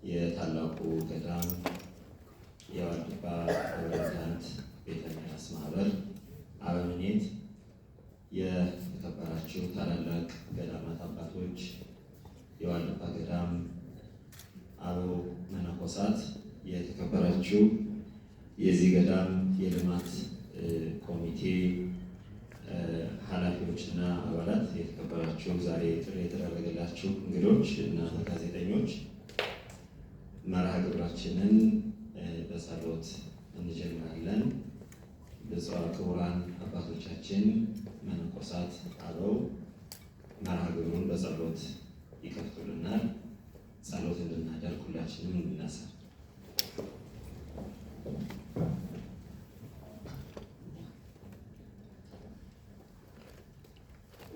የታላቁ ገዳም የዋልድባ ደብረገነት ቤተ መቅደስ ማህበር አበምኔት፣ የተከበራችሁ ታላላቅ ገዳማት አባቶች፣ የዋልድባ ገዳም አበው መነኮሳት፣ የተከበራችሁ የዚህ ገዳም የልማት ኮሚቴ ኃላፊዎችና አባላት፣ የተከበራችሁ ዛሬ ጥሪ የተደረገላችሁ እንግዶች እና ጋዜጠኞች፣ መርሃ ግብራችንን በጸሎት እንጀምራለን። ብፁዕ ክቡራን አባቶቻችን መነኮሳት አበው መርሃ ግብሩን በጸሎት ይከፍቱልናል። ጸሎት እንድናደርግ ሁላችንም እንነሳ።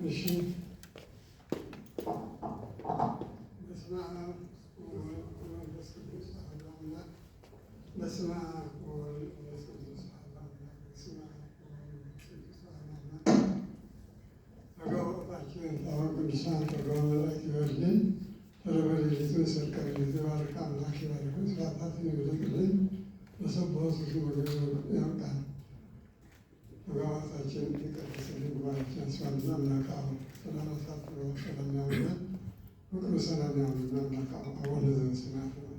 እሺ። በስመ አብ ወወልድ ወመንፈስ ቅዱስ አሐዱ አምላክ። በስመ አብ ወወልድ ወመንፈስ ቅዱስ አሐዱ አምላክ። በስመ አብ ወወልድ ወመንፈስ ቅዱስ አሐዱ አምላክ። ተጋባታችን ታዋ ቅዱሳን ተጋባ መላእክት ይበርልን። ተረበሌሊቱን ሰርቀሌሊቱ ባርክ አምላክ ይባርክን። ስርዓታትን ይብለቅልን። በሰባቱ ወገን ያውቃል። ተጋባታችን የቀደሰልን ጉባኤያችን ያስፋልና አምላክ አሁን ሰላም አሳፍሮ ሰላም ያውለን። ፍቅሩ ሰላም ያውለን። አምላክ አሁን ዘበሰማያት ነው።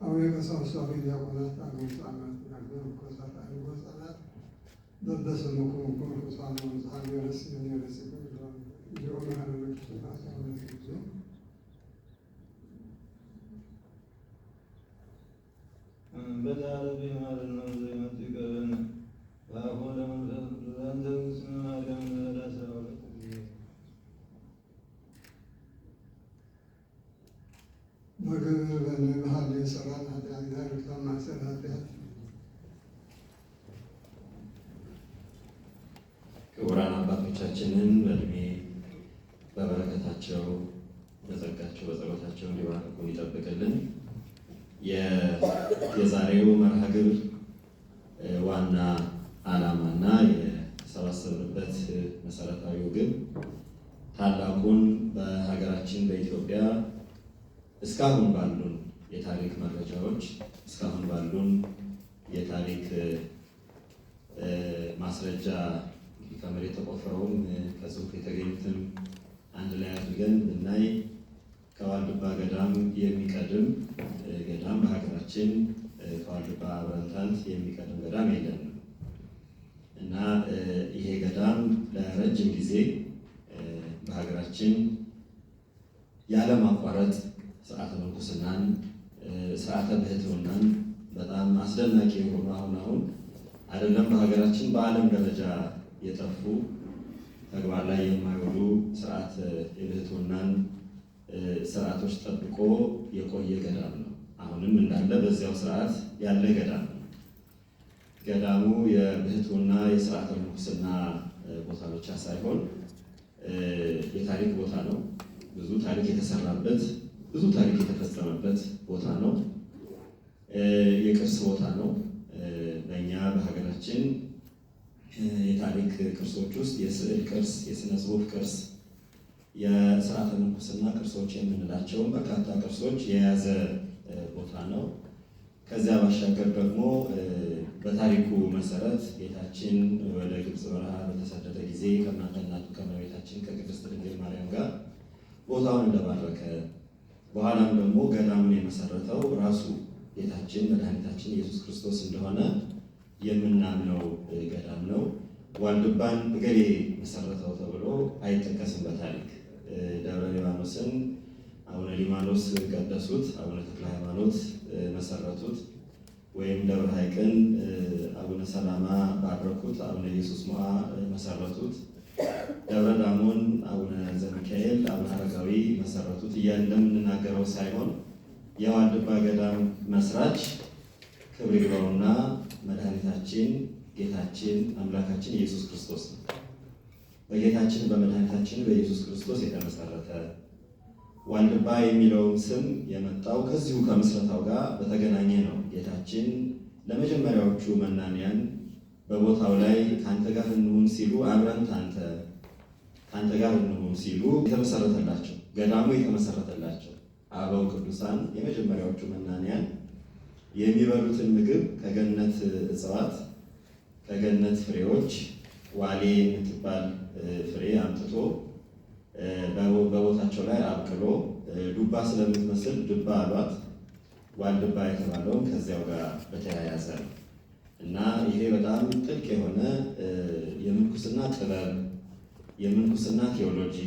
አሁን የቀሳውስቱ አብይ ዲያቆናት አግብፃናት ናገርኮሳት አግቦፃናት በበስሙኩም ኩርኩሳን መጽሐፍ የረስ የረስ ሊሆን ያለመክስና ሰውነት ጊዜ በዛሬ ማርና ዘይመት ይቀበል በአፎ ለመንፈስ ዘንተ ስመ ማርያም ለሰው ምግብ በንባህል የሰራን ኃጢአት ያርክታ ማሰር ኃጢአት። ክቡራን አባቶቻችንን በእድሜ በበረከታቸው በጸጋቸው በጸሎታቸው እንዲባርኩን ይጠብቅልን። የዛሬው መርሃ ግብር ዋና ዓላማና የተሰባሰብንበት መሰረታዊው ግብ ታላቁን በሀገራችን በኢትዮጵያ እስካሁን ባሉን የታሪክ መረጃዎች እስካሁን ባሉን የታሪክ ማስረጃ ከመሬት ተቆፍረውም ከጽሑፍ የተገኙትም አንድ ላይ አድርገን ብናይ ከዋልድባ ገዳም የሚቀድም ገዳም በሀገራችን ከዋልድባ ብረንታንት የሚቀድም ገዳም የለንም እና ይሄ ገዳም ለረጅም ጊዜ በሀገራችን ያለማቋረጥ ስርዓተ ምንኩስናን ስርዓተ ብሕትውናን በጣም አስደናቂ የሆኑ አሁን አይደለም በሀገራችን በዓለም ደረጃ የጠፉ ተግባር ላይ የማይውሉ ስርዓተ የብሕትውናን ስርዓቶች ጠብቆ የቆየ ገዳም ነው። አሁንም እንዳለ በዚያው ስርዓት ያለ ገዳም ነው። ገዳሙ የብሕትውና የስርዓተ ምንኩስና ቦታ ብቻ ሳይሆን የታሪክ ቦታ ነው። ብዙ ታሪክ የተሰራበት ብዙ ታሪክ የተፈጸመበት ቦታ ነው። የቅርስ ቦታ ነው። በእኛ በሀገራችን የታሪክ ቅርሶች ውስጥ የስዕል ቅርስ፣ የስነ ጽሑፍ ቅርስ፣ የስርዓተ ምንኩስና ቅርሶች የምንላቸውን በርካታ ቅርሶች የያዘ ቦታ ነው። ከዚያ ባሻገር ደግሞ በታሪኩ መሰረት ጌታችን ወደ ግብፅ በረሃ በተሰደደ ጊዜ ከእናቱ ከእመቤታችን ከቅድስት ድንግል ማርያም ጋር ቦታውን እንደባረከ በኋላም ደግሞ ገዳሙን የመሰረተው ራሱ ጌታችን መድኃኒታችን ኢየሱስ ክርስቶስ እንደሆነ የምናምነው ገዳም ነው። ዋልድባን እገሌ መሰረተው ተብሎ አይጠቀስም በታሪክ። ደብረ ሊባኖስን አቡነ ሊባኖስ ቀደሱት፣ አቡነ ተክለ ሃይማኖት መሰረቱት፣ ወይም ደብረ ሐይቅን አቡነ ሰላማ ባረኩት፣ አቡነ ኢየሱስ ሞዐ መሰረቱት፣ ደብረ ዳሞን አቡነ ዘሚካኤል አቡነ አረጋዊ መሰረቱት እያልን እንደምንናገረው ሳይሆን የዋልድባ ገዳም መስራች ክብር ይግባውና መድኃኒታችን ጌታችን አምላካችን ኢየሱስ ክርስቶስ ነው። በጌታችን በመድኃኒታችን በኢየሱስ ክርስቶስ የተመሰረተ ዋልድባ የሚለውን ስም የመጣው ከዚሁ ከምስረታው ጋር በተገናኘ ነው። ጌታችን ለመጀመሪያዎቹ መናንያን በቦታው ላይ ከአንተ ጋር እንሁን ሲሉ አብረን ከአንተ ጋር እንሁን ሲሉ የተመሰረተላቸው ገዳሙ የተመሰረተላቸው አበው ቅዱሳን የመጀመሪያዎቹ መናንያን የሚበሉትን ምግብ ከገነት እጽዋት ከገነት ፍሬዎች ዋሌ የምትባል ፍሬ አምጥቶ በቦታቸው ላይ አብቅሎ ዱባ ስለምትመስል ድባ አሏት። ዋልድባ የተባለውም ከዚያው ጋር በተያያዘ ነው እና ይሄ በጣም ጥልቅ የሆነ የምንኩስና ጥበብ፣ የምንኩስና ቴዎሎጂ፣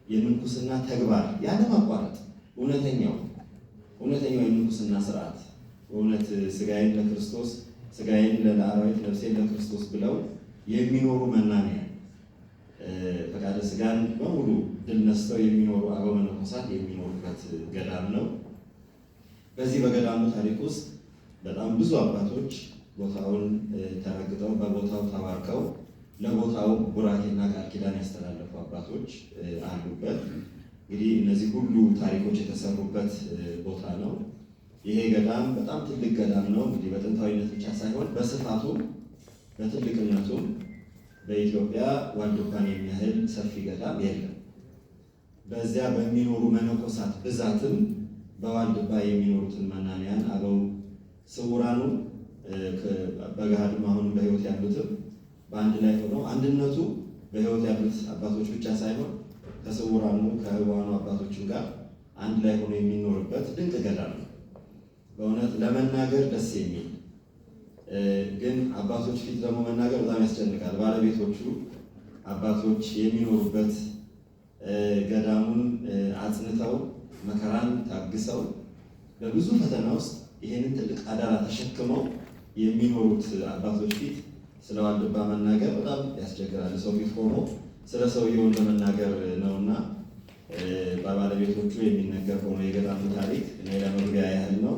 የምንኩስና ተግባር ያለማቋረጥ እውነተኛው የምንኩስና ስርዓት በእውነት ስጋዬን ለክርስቶስ ስጋዬን ለአራዊት ነፍሴን ለክርስቶስ ብለው የሚኖሩ መናንያን ፈቃደ ስጋን በሙሉ ድል ነስተው የሚኖሩ አበው መነኮሳት የሚኖሩበት ገዳም ነው። በዚህ በገዳሙ ታሪክ ውስጥ በጣም ብዙ አባቶች ቦታውን ተረግጠው በቦታው ተባርከው ለቦታው ቡራኬና ቃል ኪዳን ያስተላለፉ አባቶች አሉበት። እንግዲህ እነዚህ ሁሉ ታሪኮች የተሰሩበት ቦታ ነው። ይሄ ገዳም በጣም ትልቅ ገዳም ነው። እንግዲህ በጥንታዊነት ብቻ ሳይሆን በስፋቱም በትልቅነቱም በኢትዮጵያ ዋልድባን የሚያህል ሰፊ ገዳም የለም። በዚያ በሚኖሩ መነኮሳት ብዛትም በዋልድባ የሚኖሩትን መናንያን አበው ስውራኑ በገሃድም አሁን በሕይወት ያሉትም በአንድ ላይ ሆነው አንድነቱ በሕይወት ያሉት አባቶች ብቻ ሳይሆን ከስውራኑ ከሕያዋኑ አባቶችም ጋር አንድ ላይ ሆኖ የሚኖርበት ድንቅ ገዳም ነው። በእውነት ለመናገር ደስ የሚል ግን አባቶች ፊት ደግሞ መናገር በጣም ያስጨንቃል። ባለቤቶቹ አባቶች የሚኖሩበት ገዳሙን አጽንተው መከራን ታግሰው በብዙ ፈተና ውስጥ ይሄንን ትልቅ አደራ ተሸክመው የሚኖሩት አባቶች ፊት ስለ ዋልድባ መናገር በጣም ያስቸግራል። ሰው ፊት ሆኖ ስለ ሰውየው ለመናገር ነውና በባለቤቶቹ የሚነገር ሆኖ የገዳሙ ታሪክ ለመግቢያ ያህል ነው።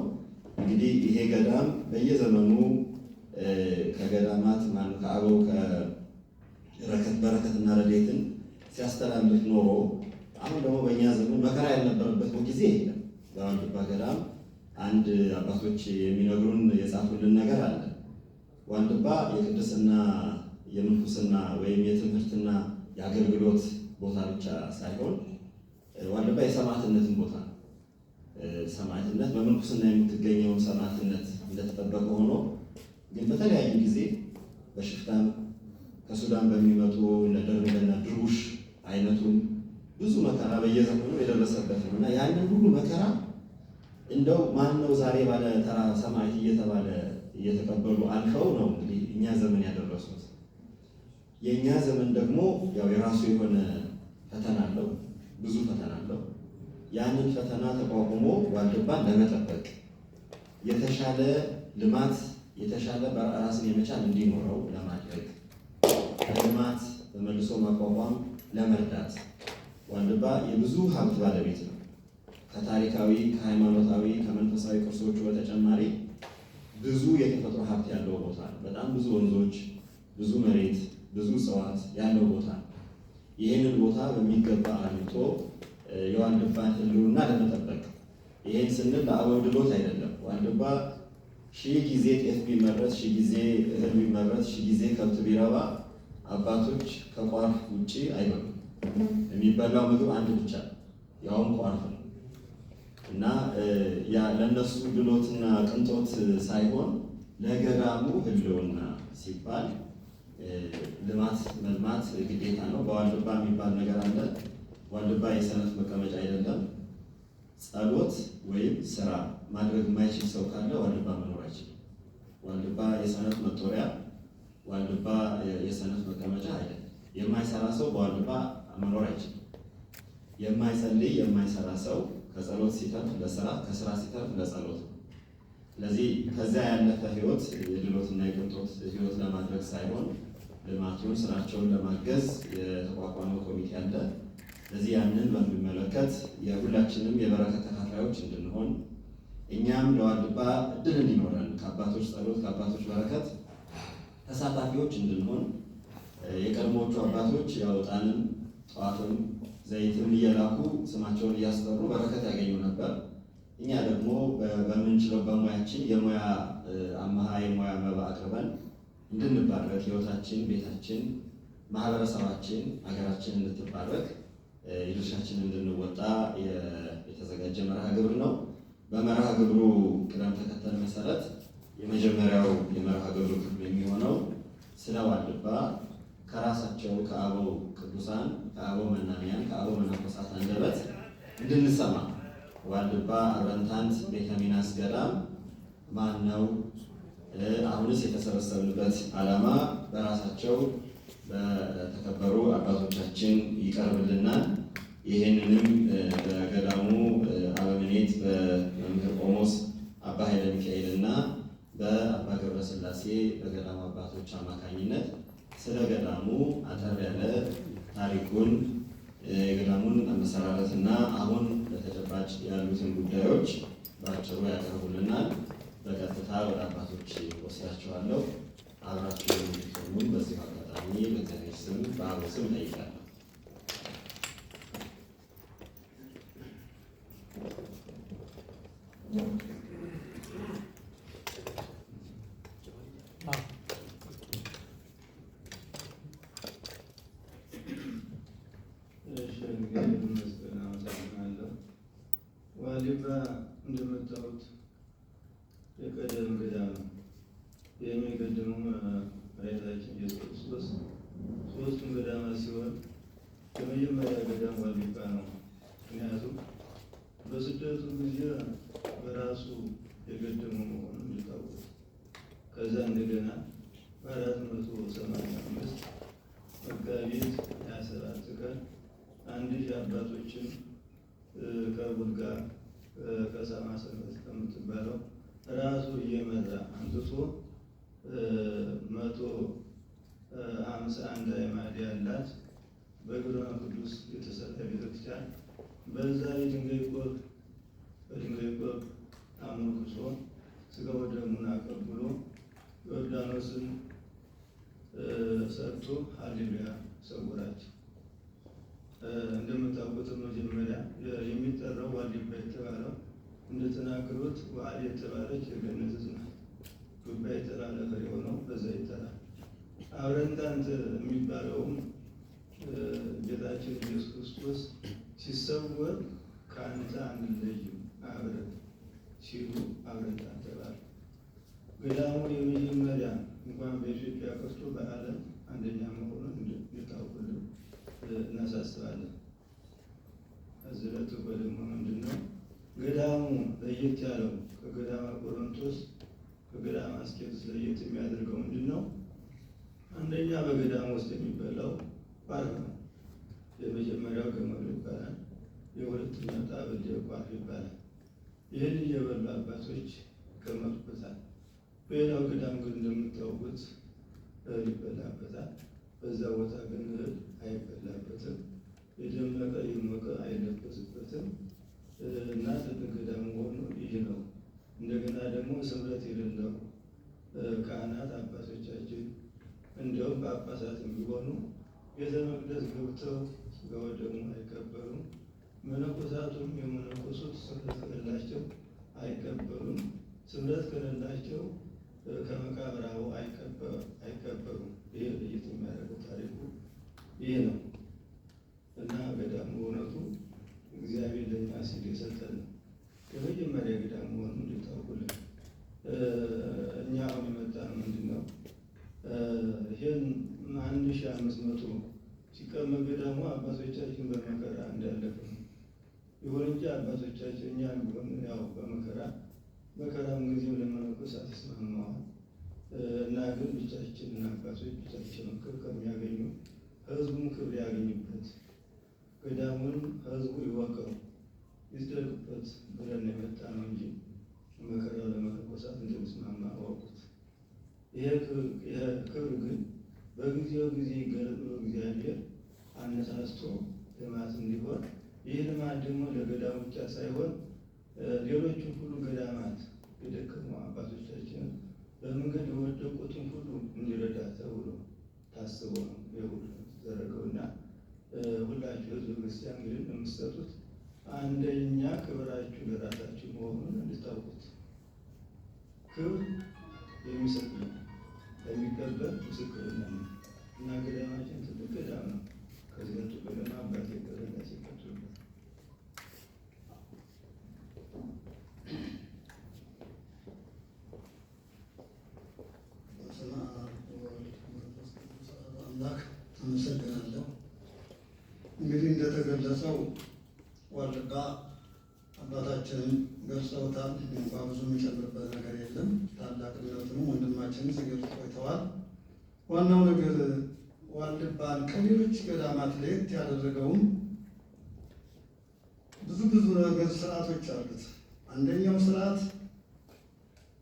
እንግዲህ ይሄ ገዳም በየዘመኑ ከገዳማት ከአበው በረከትና ረድኤትን ሲያስተላልፍ ኖሮ አሁን ደግሞ በእኛ ዘመን መከራ ያልነበረበት ጊዜ የለም። በዋልድባ ገዳም አንድ አባቶች የሚነግሩን የጻፉልን ነገር አለ። ዋልድባ የቅድስና የምንኩስና ወይም የትምህርትና የአገልግሎት ቦታ ብቻ ሳይሆን ዋልድባ የሰማዕትነትን ቦታ ነው። ሰማዕትነት በምንኩስና የምትገኘውን ሰማዕትነት እንደተጠበቀ ሆኖ ግን በተለያዩ ጊዜ በሽፍታም ከሱዳን በሚመጡ ለደርግና ድርቡሽ አይነቱን ብዙ መከራ በየዘመኑ የደረሰበት ነው እና ያንን ሁሉ መከራ እንደው ማን ነው ዛሬ ባለ ተራ ሰማዕት እየተባለ እየተቀበሉ አልፈው ነው እንግዲህ እኛ ዘመን ያደረሱት። የእኛ ዘመን ደግሞ ያው የራሱ የሆነ ፈተና አለው፣ ብዙ ፈተና አለው። ያንን ፈተና ተቋቁሞ ዋልድባን ለመጠበቅ የተሻለ ልማት የተሻለ በራስን የመቻል እንዲኖረው ለማድረግ ልማት በመልሶ ማቋቋም ለመርዳት ዋልድባ የብዙ ሀብት ባለቤት ነው። ከታሪካዊ ከሃይማኖታዊ ከመንፈሳዊ ቅርሶቹ በተጨማሪ ብዙ የተፈጥሮ ሀብት ያለው ቦታ ነው። በጣም ብዙ ወንዞች፣ ብዙ መሬት፣ ብዙ እጽዋት ያለው ቦታ ነው። ይህንን ቦታ በሚገባ አልምቶ የዋልድባን ሕልውና ለመጠበቅ ይሄን ስንል ለአበው ድሎት አይደለም። ዋልድባ 1000 ጊዜ ጤፍ ቢመረት 1000 ጊዜ እህል ቢመረት 1000 ጊዜ ከብት ቢረባ አባቶች ከቋርፍ ውጪ አይበሉም። የሚበላው ምግብ አንድ ብቻ ያውም ቋርፍ ነው እና ያ ለነሱ ድሎትና ቅንጦት ሳይሆን ለገዳሙ ሕልውና ሲባል ልማት መልማት ግዴታ ነው። በዋልድባ የሚባል ነገር አለ። ዋልድባ የሰነፍ መቀመጫ አይደለም። ጸሎት ወይም ስራ ማድረግ የማይችል ሰው ካለ ዋልድባ መኖር አይችልም። ዋልድባ የሰነፍ መጦሪያ፣ ዋልድባ የሰነፍ መቀመጫ አይደለም። የማይሰራ ሰው በዋልድባ መኖር አይችልም። የማይጸልይ የማይሰራ ሰው ከጸሎት ሲተርፍ ለስራ፣ ከስራ ሲተርፍ ለጸሎት ነው። ስለዚህ ከዚያ ያለፈ ህይወት የድሎትና የቅንጦት ህይወት ለማድረግ ሳይሆን ልማቱን ስራቸውን ለማገዝ የተቋቋመው ኮሚቴ አለ። ስለዚህ ያንን በሚመለከት የሁላችንም የበረከት ተካፋዮች እንድንሆን እኛም ለዋልድባ እድል እንዲኖረን ከአባቶች ጸሎት ከአባቶች በረከት ተሳታፊዎች እንድንሆን የቀድሞዎቹ አባቶች ያወጣንም ጠዋትም ዘይትም እየላኩ ስማቸውን እያስጠሩ በረከት ያገኙ ነበር። እኛ ደግሞ በምንችለው በሙያችን የሙያ አማሃ የሙያ መባ አቅርበን እንድንባረክ ህይወታችን፣ ቤታችን፣ ማህበረሰባችን፣ ሀገራችን እንድትባረክ የድርሻችን እንድንወጣ የተዘጋጀ መርሃ ግብር ነው። በመርሃ ግብሩ ቅደም ተከተል መሰረት የመጀመሪያው የመርሃ ግብሩ ክፍል የሚሆነው ስለ ዋልድባ ከራሳቸው ከአበው ቅዱሳን ከአበው መናንያን ከአበው መነኮሳት አንደበት እንድንሰማ ዋልድባ አርበንታንት ቤተ ሚናስ ገዳም ማን ነው? አሁንስ የተሰበሰብንበት ዓላማ በራሳቸው በተከበሩ አባቶቻችን ይቀርብልናል። ይህንንም በገዳሙ አበምኔት በመምህር ቆሞስ አባ ኃይለ ሚካኤል እና በአባ ገብረ ሥላሴ በገዳሙ አባቶች አማካኝነት ስለ ገዳሙ አጠር ያለ ታሪኩን የገዳሙን አመሰራረትና አሁን በተጨባጭ ያሉትን ጉዳዮች በአጭሩ ያቀርቡልናል። በቀጥታ ወደ አባቶች ወስዳቸዋለሁ። አብራችሁ እንድትሆኑ በዚህ አጋጣሚ በእግዚአብሔር ስም በአበው ስም እጠይቃለሁ። ዋልድባ እንደምታዩት የቀደም ገዳም ነው። የሚቀድመው መድኃኒታችን ኢየሱስ ክርስቶስ ሶስቱም ገዳማት ሲሆን የመጀመሪያ ገዳም ዋልድባ ነው። ምክንያቱም በስደቱ ጊዜ በራሱ የገደሙ መሆኑን እንዲታወቅ ከዛ እንደገና በ485 መጋቢት 27 ቀን 1000 አባቶችን ከቡልጋ ከሰማ ሰንበት ከምትባለው ራሱ እየመራ አንስቶ 151 አዕማድ ያላት በግብረ ቅዱስ የተሰራ ቤተክርስቲያን በዛ የድንጋይ ቆብ በድንጋይ ቆብ አሞልኩሶ ስጋው ደሙን አቀብሎ ዮርዳኖስን ሰጥቶ ሃሌሉያ ሰውራቸው። እንደምታውቁት መጀመሪያ የሚጠራው ዋልድባ የተባለው እንደተናገሩት ዋዕድ የተባለች የገነት ዕፅ ናት። ዱባ የተባለ ፍሬ ሆነው በዛ ይጠራል። አብረንታንት የሚባለውም ጌታችን ኢየሱስ ክርስቶስ ሲሰወር ከአንተ አንለይም አብረን ሲሉ አብረንታንት ተባለ። ገዳሙ የመጀመሪያ እንኳን በኢትዮጵያ ቀርቶ በዓለም አንደኛ መሆኑን እንድታውቁልን እናሳስባለን። እዚህ ለትኮ ደግሞ ምንድን ነው ገዳሙ ለየት ያለው ከገዳማ ቆሮንቶስ ከገዳማ አስቄጥስ ለየት የሚያደርገው ምንድን ነው? አንደኛ በገዳሙ ውስጥ የሚበላው ቋርፍ ነው። የመጀመሪያው ገመዱ ይባላል። የሁለተኛው ጣብል ቋርፍ ይባላል። ይህን እየበሉ አባቶች ይቀመጡበታል። በሌላው ገዳም ግን እንደምታውቁት ይበላበታል። በዛ ቦታ ግን እህል አይበላበትም። የደመቀ የሞቀ አይለበስበትም እና ትልቅ ገዳም መሆኑ ይህ ነው። እንደገና ደግሞ ስምረት የሌለው ካህናት አባቶቻችን እንዲያውም ጳጳሳትም ቢሆኑ ቤተ መቅደስ ገብተው ስጋው ደግሞ አይቀበሉም። መነኮሳቱም የመነኮሱት ስምረት ከሌላቸው አይቀበሉም። ስምረት ከሌላቸው ከመቃብራው አይቀበሉም። ይህ ልዩት የሚያደርገው ታሪኩ ይህ ነው እና ገዳም በእውነቱ እግዚአብሔር ለኛ ሲል የሰጠን ነው። የመጀመሪያ ገዳም መሆኑን እንድታውቁልን። እኛ አሁን የመጣ ነው ምንድን ነው ይህን 1500 ሲቀመጥ ገዳሙ አባቶቻችን በመከራ እንዳለፈ ነው። ይሁን እንጂ አባቶቻችን እኛ ቢሆን ያው በመከራ መከራም ጊዜው ለመነኮሳት ይስማማዋል እና ግን ልጆቻችንና አባቶች ልጆቻቸውን ክብር ከሚያገኙ ህዝቡም ክብር ያገኙበት ገዳሙን ህዝቡ ይወቀው ይስደርቁበት ብለን የመጣ ነው እንጂ መከራው ለመነኮሳት እንደሚስማማ አወቁት። ይሄ ክብር ግን በጊዜው ጊዜ ይገለጥ ብሎ እግዚአብሔር አነሳስቶ ልማት እንዲሆን ይህ ልማት ደግሞ ለገዳሙ ብቻ ሳይሆን ሌሎቹ ሁሉ ገዳማት የደከሙ አባቶቻችንን በመንገድ የወደቁትን ሁሉ እንዲረዳ ተብሎ ታስቦ ነው የሁሉ ተደረገውና ሁላችሁ ህዝበ ክርስቲያን ግን የምትሰጡት አንደኛ ክብራችሁ ለራሳችሁ መሆኑን እንድታውቁት። ክብር የሚሰጥ የሚቀበል ምስክርነት ነው እና ገዳማችን ትልቅ ገዳም ነው። ከዚህ ገዳም አባቴ ገረዳ ሲቀጥሉበት አመሰግናለሁ። እንግዲህ እንደተገለጸው ዋልድባ አባታችንን ገልጸውታል። እንኳ ብዙ የሚጨምርበት ነገር የለም። ታላቅነቱንም ወንድማችንን ሲገልጹ ቆይተዋል። ዋናው ነገር ዋልድባን ከሌሎች ገዳማት ለየት ያደረገውም ብዙ ነገር ስርዓቶች አሉት። አንደኛው ስርዓት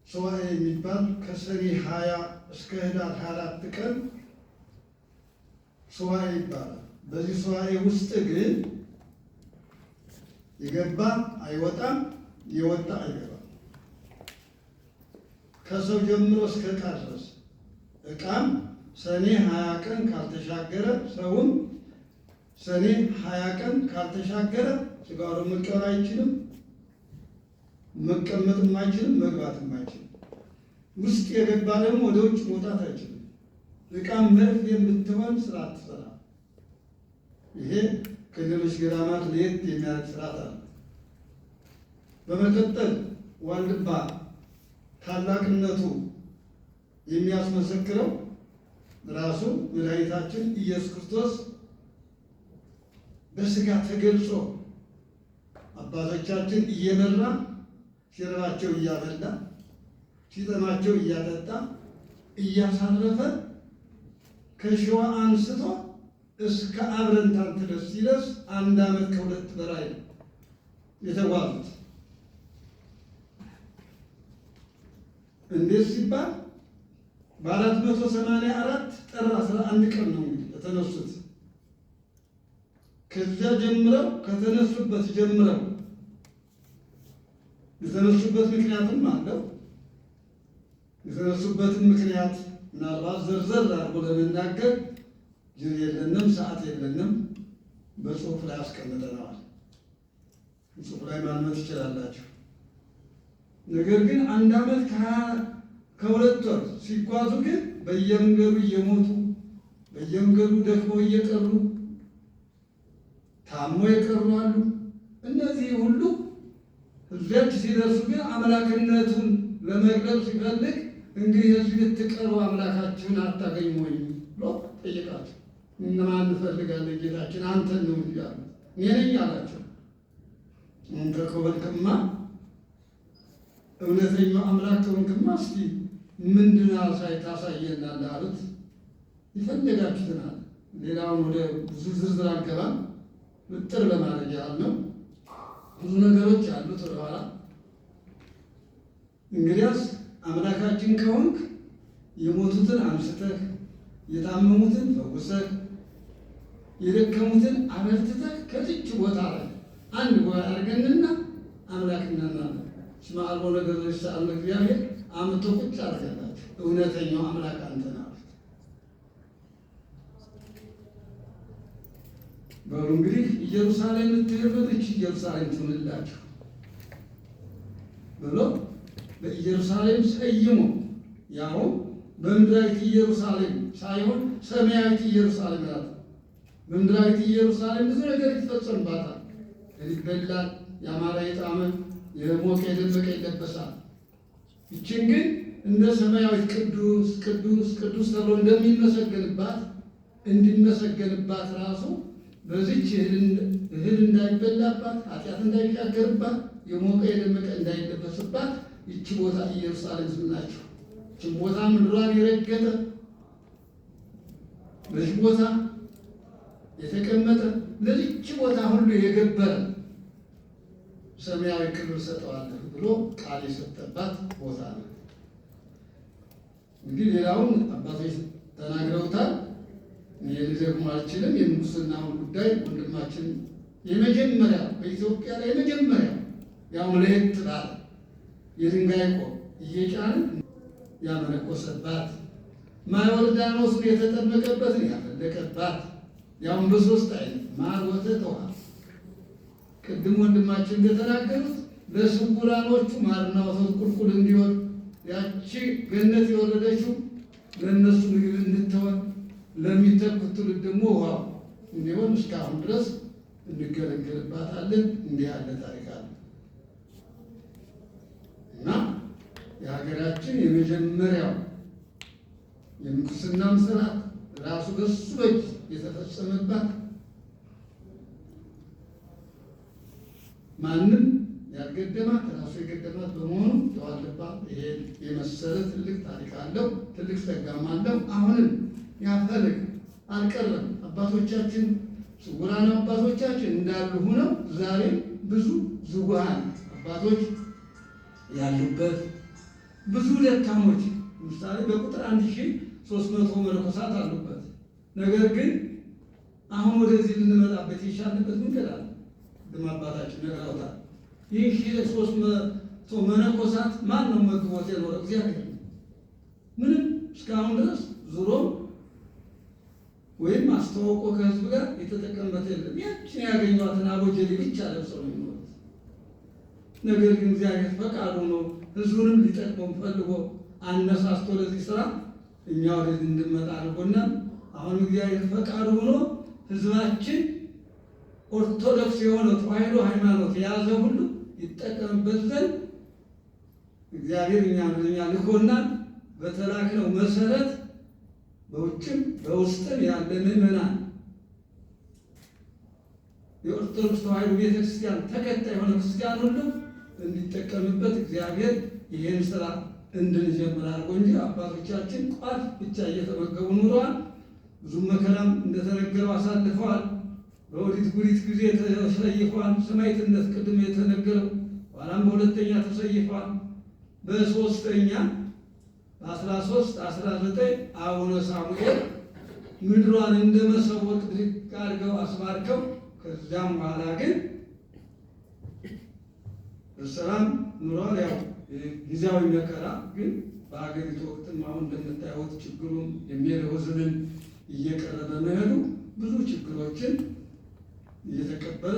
ሱባዔ የሚባል ከሰኔ 20 እስከ ህዳር 24 ቀን ሱባዔ ይባላል። በዚህ ሱባዔ ውስጥ ግን የገባ አይወጣም፣ የወጣ አይገባም። ከሰው ጀምሮ እስከ ዕቃ ድረስ ዕቃም ሰኔ 20 ቀን ካልተሻገረ ሰውም ሰኔ 20 ቀን ካልተሻገረ ስጋው መቀበል አይችልም፣ መቀመጥም አይችልም፣ መግባትም አይችልም። ውስጥ የገባ ደግሞ ወደ ውጭ መውጣት አይችልም። ዕቃም መርፍ የምትሆን ስርዓት ትሰራ። ይሄ ከሌሎች ገዳማት ለየት የሚያደርግ ስርዓት አለ። በመቀጠል ዋልድባ ታላቅነቱ የሚያስመሰክረው ራሱ መድኃኒታችን ኢየሱስ ክርስቶስ በስጋ ተገልጾ አባቶቻችን እየመራ ሲርባቸው እያበላ ሲጠማቸው እያጠጣ እያሳረፈ ከሸዋ አንስቶ እስከ አብረንታንት ድረስ ሲደርስ 1 ዓመት ከ2 በላይ የተጓዙት። እንዴት ሲባል በ484 ጥር 11 ቀን ነው የተነሱት። ከዚያ ጀምረው ከተነሱበት ጀምረው የተነሱበት ምክንያትም አለው። የተነሱበትን ምክንያት ምናልባት ዘርዘር አድርጎ ለመናገር ጊዜ የለንም፣ ሰዓት የለንም። በጽሁፍ ላይ አስቀምጠነዋል። ጽሁፍ ላይ ማንመት ትችላላችሁ። ነገር ግን 1 ዓመት ከ2 ወር ሲጓዙ ግን በየመንገዱ እየሞቱ በየመንገዱ ደክመው እየቀሩ ታሞ የቀሩ አሉ። እነዚህ ሁሉ እዚያች ሲደርሱ ግን አምላክነቱን ለመግለጽ ሲፈልግ እንግዲህ እዚህ ብትቀሩ አምላካችሁን አታገኙ ወይ ብሎ ጠየቃቸው። እነማን እንፈልጋለን ጌታችን አንተን ነው እንጂ አሉ። እኔ ነኝ አላቸው። አንተ ከሆንክማ እውነተኛው አምላክ ከሆንክማ እስኪ ምንድን ታሳየናለህ አሉት። የፈለጋችሁትን አለ። ሌላውን ወደ ብዙ ዝርዝር አልገባም፣ ውጥር ለማድረግ ያህል ነው። ብዙ ነገሮች አሉት ወደኋላ። እንግዲያስ አምላካችን ከሆንክ የሞቱትን አንስተህ የታመሙትን ፈውሰህ የደከሙትን አበርትተህ ከዚች ቦታ ላይ አንድ ቦታ አድርገንና አምላክነና እስመ አልቦ ነገር ይሳል እግዚአብሔር አምጥቶ ቁጭ አድርገላችሁ እውነተኛው አምላክ አንተ ነህ። በሉ እንግዲህ ኢየሩሳሌም ልትሄዱች ኢየሩሳሌም ትሁንላችሁ ብሎ በኢየሩሳሌም ሰይሞ ያው በምድራዊት ኢየሩሳሌም ሳይሆን ሰማያዊት ኢየሩሳሌም ናት። በምድራዊት ኢየሩሳሌም ብዙ ነገር ይፈጸምባታል። ይበላል፣ ያማረ የጣመ የሞቀ የደመቀ ይለበሳል። ይችን ግን እንደ ሰማያዊት ቅዱስ ቅዱስ ቅዱስ ተብሎ እንደሚመሰገንባት እንዲመሰገንባት ራሱ በዚች እህል እንዳይበላባት፣ ኃጢአት እንዳይሻገርባት፣ የሞቀ የደመቀ እንዳይለበስባት ይቺ ቦታ ኢየሩሳሌም ናቸው። ይቺ ቦታ ምድሯን የረገጠ በዚህ ቦታ የተቀመጠ ለዚች ቦታ ሁሉ የገበረ ሰማያዊ ክብር ሰጠዋለሁ ብሎ ቃል የሰጠባት ቦታ ነው። እንግዲህ ሌላውን አባቶች ተናግረውታል። እኔ ልደግሞ አልችልም። የምንኩስናውን ጉዳይ ወንድማችን የመጀመሪያ በኢትዮጵያ ላይ የመጀመሪያ ያው ለየት ባለ የድንጋይ ቆብ እየጫነ ያመነኮሰባት ማይወርዳኖስን የተጠመቀበትን ያፈለቀባት ያውም በሶስት አይነት ማር፣ ወተት፣ ውሃ ቅድም ወንድማችን እንደተናገሩት ለስውራኖቹ ማርና ወተት ቁልቁል እንዲሆን ያቺ ገነት የወረደችው ለእነሱ ምግብ እንድትሆን ለሚተኩት ትውልድ ደግሞ ውሃው እንዲሆን እስካሁን ድረስ እንገለገልባታለን። እንዲህ ያለ ታሪክ አለ እና የሀገራችን የመጀመሪያው የምንኩስናም ስርዓት ራሱ በሱ በእጅ የተፈጸመባት ማንም ያልገደማት ራሱ የገደማት በመሆኑ ተዋልባ ይሄን የመሰለ ትልቅ ታሪክ አለው፣ ትልቅ ጸጋም አለው። አሁንም ያፈልግ አልቀረም። አባቶቻችን ስውራን አባቶቻችን እንዳሉ ሆነው ዛሬ ብዙ ዝጉሃን አባቶች ያሉበት ብዙ ደካሞች ምሳሌ በቁጥር 1300 መነኮሳት አሉበት። ነገር ግን አሁን ወደዚህ ልንመጣበት የቻልንበት መንገድ አለ። ድም አባታችን ነግረውታል። ይህ 1300 መነኮሳት ማን ነው መግቦት የኖረ? እግዚአብሔር ነው። ምንም እስካሁን ድረስ ዙሮ ወይም አስተዋውቆ ከህዝብ ጋር የተጠቀመበት የለም። ያችን ያገኟትን አቦጀዴ ብቻ ለብሰው ነው የሚኖሩት። ነገር ግን እግዚአብሔር ፈቃዱ ነው። ህዝቡንም ሊጠቅመው ፈልጎ አነሳስቶ ለዚህ ስራ እኛ ወደዚህ እንድንመጣ አድርጎናል። አሁን እግዚአብሔር ፈቃዱ ሆኖ ህዝባችን ኦርቶዶክስ የሆነ ተዋሕዶ ሃይማኖት የያዘ ሁሉ ይጠቀምበት ዘንድ እግዚአብሔር እኛ ልኮናል። በተላክነው መሰረት በውጭም በውስጥም ያለ ምዕመናን የኦርቶዶክስ ተዋሕዶ ቤተክርስቲያን ተከታይ የሆነ ክርስቲያን ሁሉ እንዲጠቀምበት እግዚአብሔር ይህን ስራ እንድንጀምር አድርጎ እንጂ አባቶቻችን ቋፍ ብቻ እየተመገቡ ኑረዋል። ብዙ መከራም እንደተነገረው አሳልፈዋል። በወዲት ጉዲት ጊዜ ተሰይፈዋል። ሰማዕትነት ቅድም የተነገረው ኋላም በሁለተኛ ተሰይፈዋል። በሶስተኛ በ13 19 አቡነ ሳሙኤል ምድሯን እንደ መሰወቅ ድርቅ አድርገው አስባርከው ከዚያም በኋላ ግን በሰላም ኑሯል። ያው ጊዜያዊ መከራ ግን በሀገሪቱ ወቅትም አሁን እንደምታዩት ችግሩም የሚለው ሕዝብን እየቀረበ መሄዱ ብዙ ችግሮችን እየተቀበለ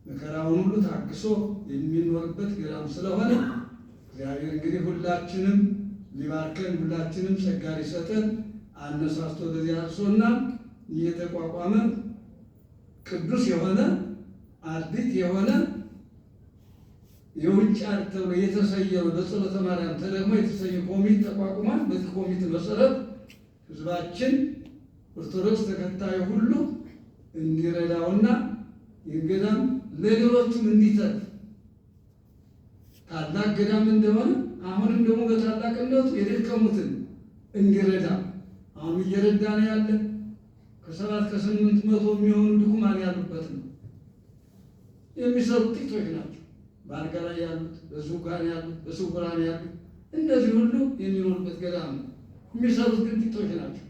መከራውን ሁሉ ታግሶ የሚኖርበት ገዳም ስለሆነ እግዚአብሔር እንግዲህ ሁላችንም ሊባርከን ሁላችንም ጸጋ ሊሰጠን አነሳስቶ በዚህ አርሶና እየተቋቋመ ቅዱስ የሆነ አዲት የሆነ የውጭ አድ ተብሎ የተሰየመ በጸሎተ ማርያም ተደግሞ የተሰየመ ኮሚቴ ተቋቁሟል። በዚህ ኮሚቴ መሰረት ህዝባችን ኦርቶዶክስ ተከታዩ ሁሉ እንዲረዳውና የገዳም ለሌሎችም እንዲተርፍ ታላቅ ገዳም እንደሆነ አሁንም ደግሞ በታላቅነቱ የደከሙትን እንዲረዳ አሁን እየረዳ ነው ያለ። ከ700 ከ800 የሚሆኑ ድኩማን ያሉበት ነው። የሚሰሩት ጥቂቶች ናቸው። በአልጋ ላይ ያሉት፣ በዙጋን ያሉት፣ በስውራን ያሉት እነዚህ ሁሉ የሚኖሩበት ገዳም ነው። የሚሰሩት ግን ጥቂቶች ናቸው።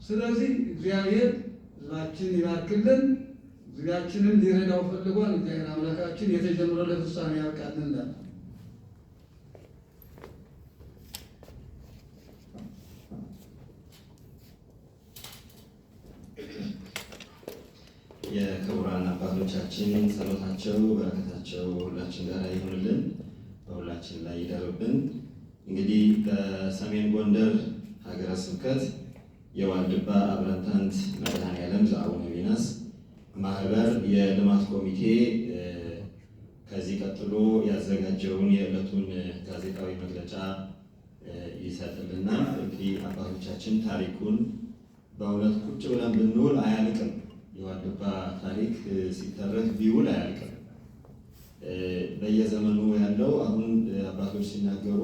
ስለዚህ እግዚአብሔር ህዝባችን ይባርክልን። ህዝባችንን ሊረዳው ፈልጓል። እግዚአብሔር አምላካችን የተጀመረው ለፍጻሜ ያብቃልን እንላለን። የክቡራን አባቶቻችን ጸሎታቸው በረከታቸው ሁላችን ጋር ይሁንልን፣ በሁላችን ላይ ይደርብን። እንግዲህ በሰሜን ጎንደር ሀገረ ስብከት የዋልድባ አብረንታንት መድኃኔዓለም ዘአቡነ ሚናስ ማህበር የልማት ኮሚቴ ከዚህ ቀጥሎ ያዘጋጀውን የዕለቱን ጋዜጣዊ መግለጫ ይሰጥልናል። እንግዲህ አባቶቻችን ታሪኩን በእውነት ቁጭ ብለን ብንውል አያልቅም። የዋልድባ ታሪክ ሲተረክ ቢውል አያልቅም። በየዘመኑ ያለው አሁን አባቶች ሲናገሩ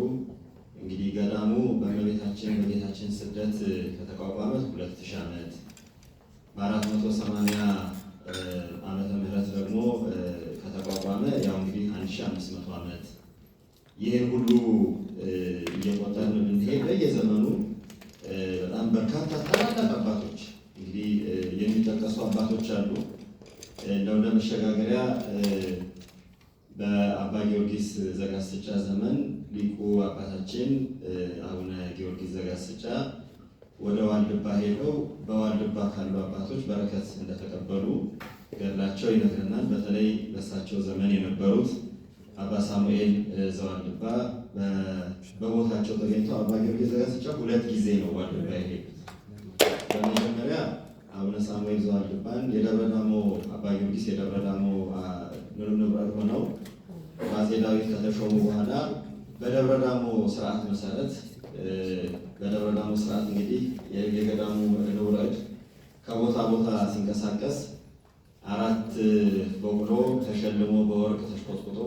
እንግዲህ ገዳሙ በጌታችን ስደት ከተቋቋመ 2000 ዓመት በ480 ዓመተ ምህረት ደግሞ ከተቋቋመ ያው እንግዲህ 1500 ዓመት ይህን ሁሉ እየቆጠርን ብንሄድ በየዘመኑ በጣም በርካታ ታላላቅ አባቶች እንግዲህ የሚጠቀሱ አባቶች አሉ። እንደው ለመሸጋገሪያ በአባ ጊዮርጊስ ዘጋስጫ ዘመን ሊቁ አባታችን አቡነ ጊዮርጊስ ዘጋስጫ ወደ ዋልድባ ሄደው በዋልድባ ካሉ አባቶች በረከት እንደተቀበሉ ገድላቸው ይነግረናል። በተለይ በእሳቸው ዘመን የነበሩት አባ ሳሙኤል ዘዋልድባ በቦታቸው ተገኝተው አባ ጊዮርጊስ ዘጋስጫ 2 ጊዜ ነው ዋልድባ የሄዱት። በመጀመሪያ አቡነ ሳሙኤል ዘዋልድባን የደብረ ዳሞ አባ ጊዮርጊስ የደብረ ዳሞ ንብረት ሆነው አፄ ዳዊት ከተሾሙ በኋላ በደብረ ዳሞ ስርዓት መሰረት በደብረ ዳሞ ስርዓት እንግዲህ የገዳሙ ንውረድ ከቦታ ቦታ ሲንቀሳቀስ 4 በቅሎ ተሸልሞ በወርቅ ተሽቆጥቁጦ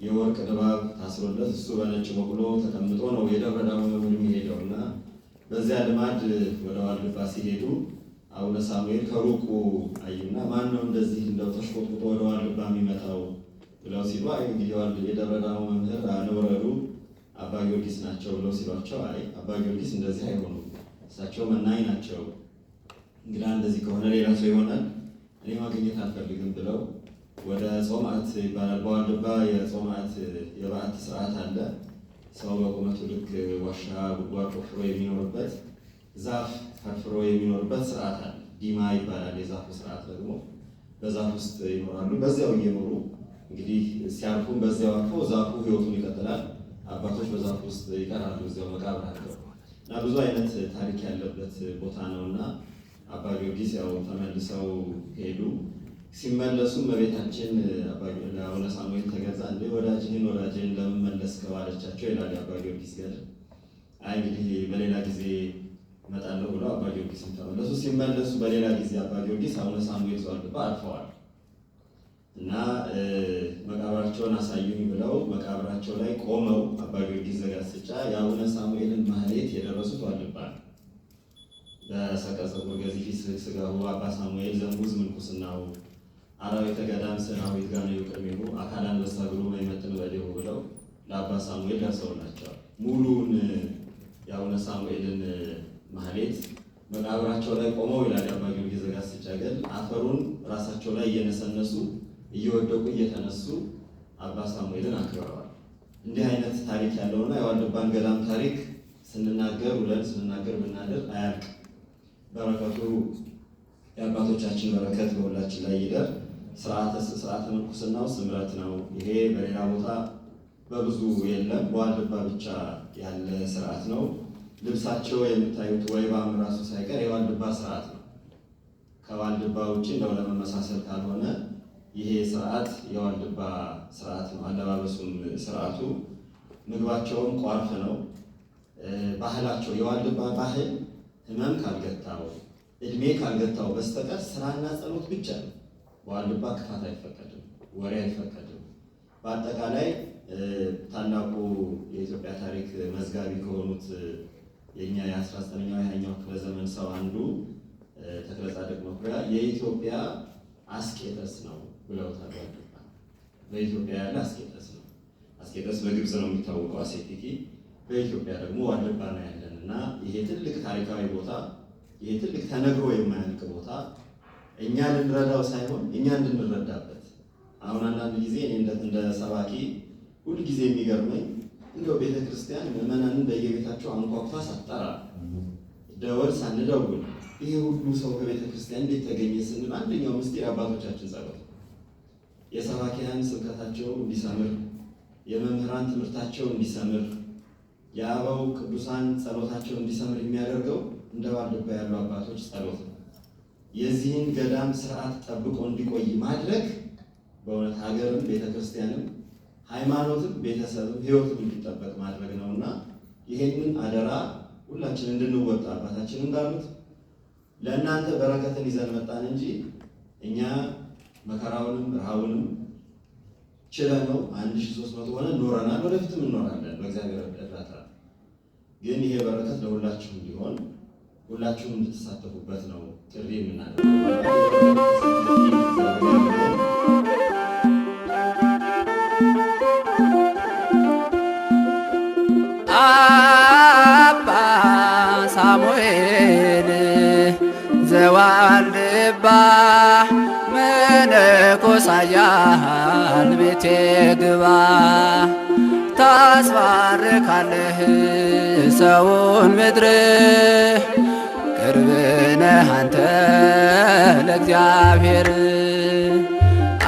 የወርቅ ድባብ ታስሮለት እሱ በነጭ በቅሎ ተቀምጦ ነው የደብረ ዳሞ መምህር የሚሄደው እና በዚያ ልማድ ወደ ዋልድባ ሲሄዱ አቡነ ሳሙኤል ከሩቁ አዩና ማን ነው እንደዚህ እንደው ተሽቆጥቁጦ ወደ ዋልድባ የሚመጣው ብለው ሲሉ አይ እንግዲህ የደብረ ዳሞ መምህር ንውረዱ አባ ጊዮርጊስ ናቸው ብለው ሲሏቸው አይ አባ ጊዮርጊስ እንደዚህ አይሆኑም፣ እሳቸው መናኝ ናቸው፣ እንግዳ እንደዚህ ከሆነ ሌላ ሰው ይሆናል፣ እኔ ማግኘት አልፈልግም ብለው ወደ ጾማት ይባላል። በዋልድባ የጾማት የበዓት ስርዓት አለ። ሰው በቁመቱ ልክ ዋሻ ጉድጓድ ቆፍሮ የሚኖርበት ዛፍ ፈርፍሮ የሚኖርበት ስርዓት አለ። ዲማ ይባላል የዛፉ ስርዓት ደግሞ በዛፍ ውስጥ ይኖራሉ። በዚያው እየኖሩ እንግዲህ ሲያርፉም በዚያው አርፎ ዛፉ ህይወቱን ይቀጥላል። አባቶች በዛፍ ውስጥ ይቀራሉ እዚያው መቃብር አድርገው እና ብዙ አይነት ታሪክ ያለበት ቦታ ነውና አባ ጊዮርጊስ ያው ተመልሰው ሄዱ። ሲመለሱ እመቤታችን አቡነ ሳሙኤል ተገዛ እንደ ወዳጅህን ለምን መለስክ ባለቻቸው ይላል አባ ጊዮርጊስ ገድል። አይ እንግዲህ በሌላ ጊዜ እመጣለሁ ብለው አባ ጊዮርጊስም ተመለሱ። ሲመለሱ በሌላ ጊዜ አባ ጊዮርጊስ አቡነ ሳሙኤል ዘዋልድባ አርፈዋል እና መቃብራቸውን አሳዩኝ ብለው መቃብራቸው ላይ ቆመው አባ ጊዮርጊስ ዘጋስጫ የአቡነ ሳሙኤልን ማህሌት የደረሱት ዋልድባ ነው። በሰቀጸቁ ገዚፊ ስጋሁ አባ ሳሙኤል ዘንጉዝ ምንኩስናው አራዊተ ገዳም ሰራዊት ጋር ነው ቅድሜሁ አካል አንበሳ ብሎ ማይመጥን በዴሁ ብለው ለአባ ሳሙኤል ደርሰውላቸዋል። ሙሉን የአቡነ ሳሙኤልን ማህሌት መቃብራቸው ላይ ቆመው ይላል አባ ጊዮርጊስ ዘጋስጫ ገድል። አፈሩን ራሳቸው ላይ እየነሰነሱ እየወደቁ እየተነሱ አባ ሳሙኤልን አክብረዋል። እንዲህ አይነት ታሪክ ያለውና የዋልድባን ገዳም ታሪክ ስንናገር ውለን ስንናገር ብናደር አያልቅ። በረከቱ የአባቶቻችን በረከት በሁላችን ላይ ይደር። ስርዓተ ምንኩስናው ስምረት ነው። ይሄ በሌላ ቦታ በብዙ የለም፣ በዋልድባ ብቻ ያለ ስርዓት ነው። ልብሳቸው የምታዩት ወይባም ራሱ ሳይቀር የዋልድባ ስርዓት ነው። ከዋልድባ ውጭ እንደው ለመመሳሰል ካልሆነ ይሄ ስርዓት የዋልድባ ስርዓት ነው። አለባበሱም ስርዓቱ፣ ምግባቸውም ቋርፍ ነው። ባህላቸው የዋልድባ ባህል ህመም ካልገታው እድሜ ካልገታው በስተቀር ስራና ጸሎት ብቻ ነው። በዋልድባ ክፋት አይፈቀድም፣ ወሬ አይፈቀድም። በአጠቃላይ ታላቁ የኢትዮጵያ ታሪክ መዝጋቢ ከሆኑት የኛ የ19ኛው የ20ኛው ክፍለ ዘመን ሰው አንዱ ተክለ ጻድቅ መኩሪያ የኢትዮጵያ አስቄጠስ ነው ብለውታል። ዋልድባ በኢትዮጵያ ያለ አስቄጠስ ነው። አስቄጠስ በግብጽ ነው የሚታወቀው አሴቲኪ፣ በኢትዮጵያ ደግሞ ዋልድባ ነው ያለን እና ይሄ ትልቅ ታሪካዊ ቦታ፣ ይሄ ትልቅ ተነግሮ የማያልቅ ቦታ እኛ ልንረዳው ሳይሆን እኛ እንድንረዳበት። አሁን አንዳንድ ጊዜ እኔ እንደ ሰባኪ ሁል ጊዜ የሚገርመኝ እንደው ቤተክርስቲያን ምዕመናንን በየቤታቸው አንኳኩታ ሳትጠራ ደወል ሳንደውል ይሄ ሁሉ ሰው ከቤተክርስቲያን እንዴት ተገኘ ስንል አንደኛው ምስጢር አባቶቻችን ጸሎት፣ የሰባኪያን ስብከታቸው እንዲሰምር፣ የመምህራን ትምህርታቸው እንዲሰምር፣ የአበው ቅዱሳን ጸሎታቸው እንዲሰምር የሚያደርገው እንደ ዋልድባ ያሉ አባቶች ጸሎት ነው። የዚህን ገዳም ስርዓት ጠብቆ እንዲቆይ ማድረግ በእውነት ሀገርም ቤተክርስቲያንም ሃይማኖትም ቤተሰብም ሕይወትም እንዲጠበቅ ማድረግ ነውና ይሄንን አደራ ሁላችን እንድንወጣ አባታችን እንዳሉት ለእናንተ በረከትን ይዘን መጣን እንጂ እኛ መከራውንም ረሃቡንም ችለነው 1300 ሆነ ኖረናል። ወደፊትም እንኖራለን በእግዚአብሔር እርዳታ። ግን ይሄ በረከት ለሁላችሁም እንዲሆን ሁላችሁም እንድትሳተፉበት ነው ጥሪ የምናደርገው። አባ ሳሙኤል ዘዋልድባ መነኮሳያን ቤቴ ግባ ታስባርካለህ ሰውን ምድር ቅርብ ነህ አንተ ለእግዚአብሔር።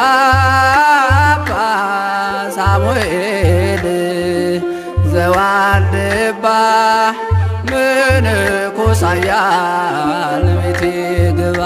አባ ሳሙኤል ዘዋልድባ መነኮሳያን ቤቴ ግባ